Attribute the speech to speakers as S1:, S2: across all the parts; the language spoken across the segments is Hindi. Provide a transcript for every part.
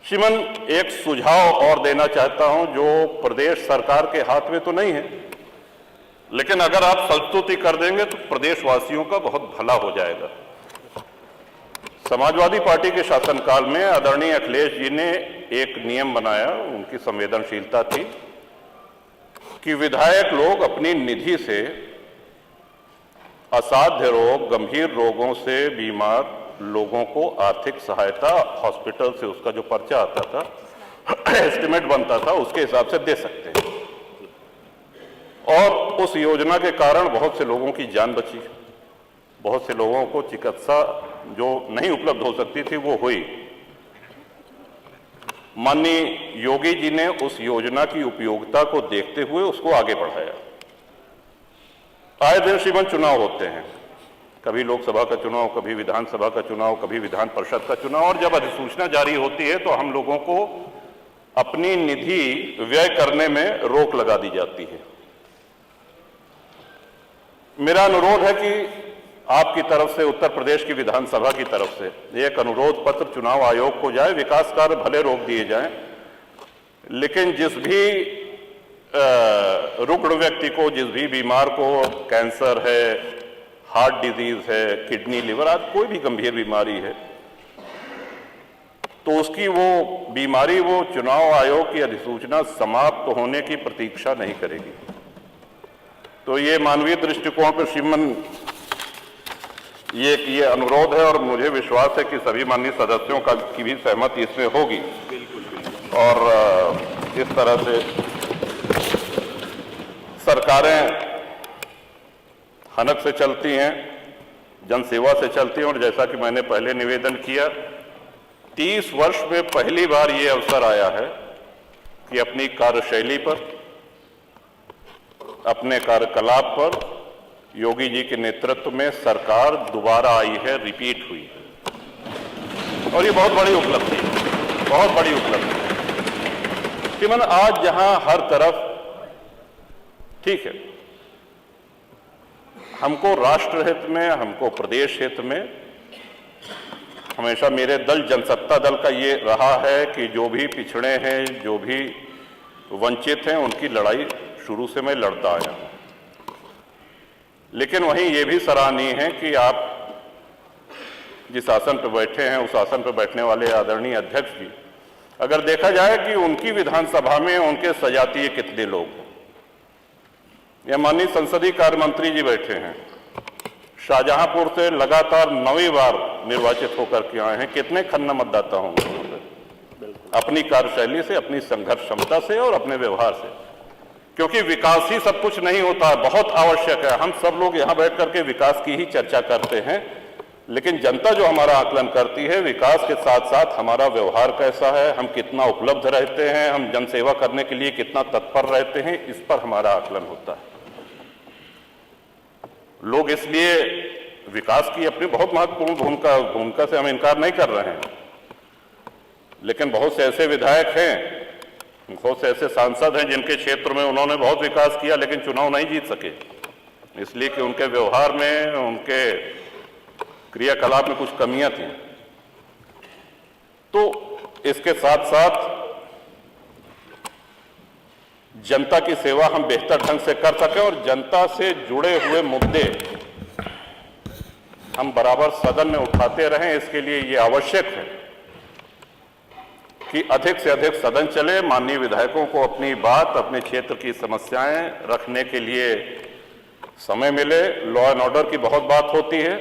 S1: श्रीमान, एक सुझाव और देना चाहता हूं जो प्रदेश सरकार के हाथ में तो नहीं है, लेकिन अगर आप संस्तुति कर देंगे तो प्रदेशवासियों का बहुत भला हो जाएगा। समाजवादी पार्टी के शासनकाल में आदरणीय अखिलेश जी ने एक नियम बनाया, उनकी संवेदनशीलता थी कि विधायक लोग अपनी निधि से असाध्य रोग, गंभीर रोगों से बीमार लोगों को आर्थिक सहायता हॉस्पिटल से उसका जो पर्चा आता था, एस्टिमेट बनता था, उसके हिसाब से दे सकते हैं। और उस योजना के कारण बहुत से लोगों की जान बची, बहुत से लोगों को चिकित्सा जो नहीं उपलब्ध हो सकती थी वो हुई। माननीय योगी जी ने उस योजना की उपयोगिता को देखते हुए उसको आगे बढ़ाया। आए दिन श्रीमान चुनाव होते हैं, कभी लोकसभा का चुनाव, कभी विधानसभा का चुनाव, कभी विधान परिषद का चुनाव, और जब अधिसूचना जारी होती है तो हम लोगों को अपनी निधि व्यय करने में रोक लगा दी जाती है। मेरा अनुरोध है कि आपकी तरफ से, उत्तर प्रदेश की विधानसभा की तरफ से एक अनुरोध पत्र चुनाव आयोग को जाए। विकास कार्य भले रोक दिए जाएं, लेकिन जिस भी रुग्ण व्यक्ति को, जिस भी बीमार को कैंसर है, हार्ट डिजीज है, किडनी, लिवर आदि कोई भी गंभीर बीमारी है, तो उसकी वो बीमारी वो चुनाव आयोग की अधिसूचना समाप्त होने की प्रतीक्षा नहीं करेगी। तो ये मानवीय दृष्टिकोण पर श्रीमान ये अनुरोध है, और मुझे विश्वास है कि सभी माननीय सदस्यों की भी सहमति इसमें होगी। और इस तरह से सरकारें हनक से चलती हैं, जनसेवा से चलती हैं, और जैसा कि मैंने पहले निवेदन किया, 30 वर्ष में पहली बार ये अवसर आया है कि अपनी कार्यशैली पर, अपने कार्यकलाप पर योगी जी के नेतृत्व में सरकार दोबारा आई है, रिपीट हुई है, और ये बहुत बड़ी उपलब्धि है, बहुत बड़ी उपलब्धि है। कि मन आज जहां हर तरफ, ठीक है, हमको राष्ट्र हित में, हमको प्रदेश हित में, हमेशा मेरे दल जनसत्ता दल का ये रहा है कि जो भी पिछड़े हैं, जो भी वंचित हैं, उनकी लड़ाई शुरू से मैं लड़ता आया हूं। लेकिन वहीं ये भी सराहनीय है कि आप जिस आसन पर बैठे हैं, उस आसन पर बैठने वाले आदरणीय अध्यक्ष जी, अगर देखा जाए कि उनकी विधानसभा में उनके सजातीय कितने लोग, या माननीय संसदीय कार्य मंत्री जी बैठे हैं, शाहजहांपुर से लगातार 9वीं बार निर्वाचित होकर के आए हैं, कितने खन्ना मतदाता होंगे अपनी कार्यशैली से, अपनी संघर्ष क्षमता से और अपने व्यवहार से। क्योंकि विकास ही सब कुछ नहीं होता, बहुत आवश्यक है। हम सब लोग यहाँ बैठ करके विकास की ही चर्चा करते हैं, लेकिन जनता जो हमारा आकलन करती है, विकास के साथ साथ हमारा व्यवहार कैसा है, हम कितना उपलब्ध रहते हैं, हम जनसेवा करने के लिए कितना तत्पर रहते हैं, इस पर हमारा आकलन होता है। लोग इसलिए विकास की अपनी बहुत महत्वपूर्ण भूमिका से हम इनकार नहीं कर रहे हैं, लेकिन बहुत से ऐसे विधायक हैं, बहुत से ऐसे सांसद हैं जिनके क्षेत्र में उन्होंने बहुत विकास किया लेकिन चुनाव नहीं जीत सके, इसलिए कि उनके व्यवहार में, उनके क्रियाकलाप में कुछ कमियां थी। तो इसके साथ साथ जनता की सेवा हम बेहतर ढंग से कर सकें और जनता से जुड़े हुए मुद्दे हम बराबर सदन में उठाते रहें, इसके लिए ये आवश्यक है कि अधिक से अधिक सदन चले, माननीय विधायकों को अपनी बात, अपने क्षेत्र की समस्याएं रखने के लिए समय मिले। लॉ एंड ऑर्डर की बहुत बात होती है,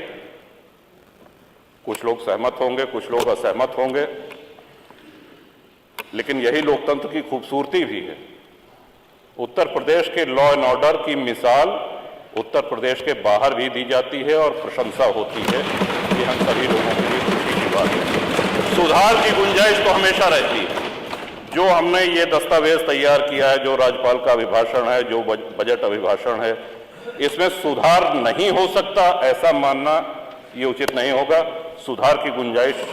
S1: कुछ लोग सहमत होंगे, कुछ लोग असहमत होंगे, लेकिन यही लोकतंत्र की खूबसूरती भी है। उत्तर प्रदेश के लॉ एंड ऑर्डर की मिसाल उत्तर प्रदेश के बाहर भी दी जाती है और प्रशंसा होती है, ये हम सभी लोगों के लिए खुशी की बात है। सुधार की गुंजाइश तो हमेशा रहती है। जो हमने ये दस्तावेज तैयार किया है, जो राज्यपाल का अभिभाषण है, जो बजट अभिभाषण है, इसमें सुधार नहीं हो सकता ऐसा मानना ये उचित नहीं होगा। सुधार की गुंजाइश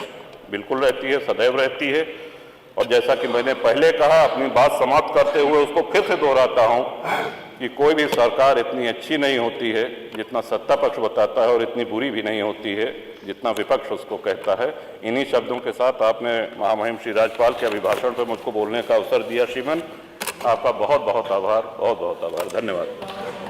S1: बिल्कुल रहती है, सदैव रहती है। और जैसा कि मैंने पहले कहा, अपनी बात समाप्त करते हुए उसको फिर से दोहराता हूं कि कोई भी सरकार इतनी अच्छी नहीं होती है जितना सत्ता पक्ष बताता है, और इतनी बुरी भी नहीं होती है जितना विपक्ष उसको कहता है। इन्हीं शब्दों के साथ आपने महामहिम श्री राज्यपाल के अभिभाषण पर मुझको बोलने का अवसर दिया। श्रीमान, आपका बहुत बहुत आभार, बहुत बहुत आभार, धन्यवाद।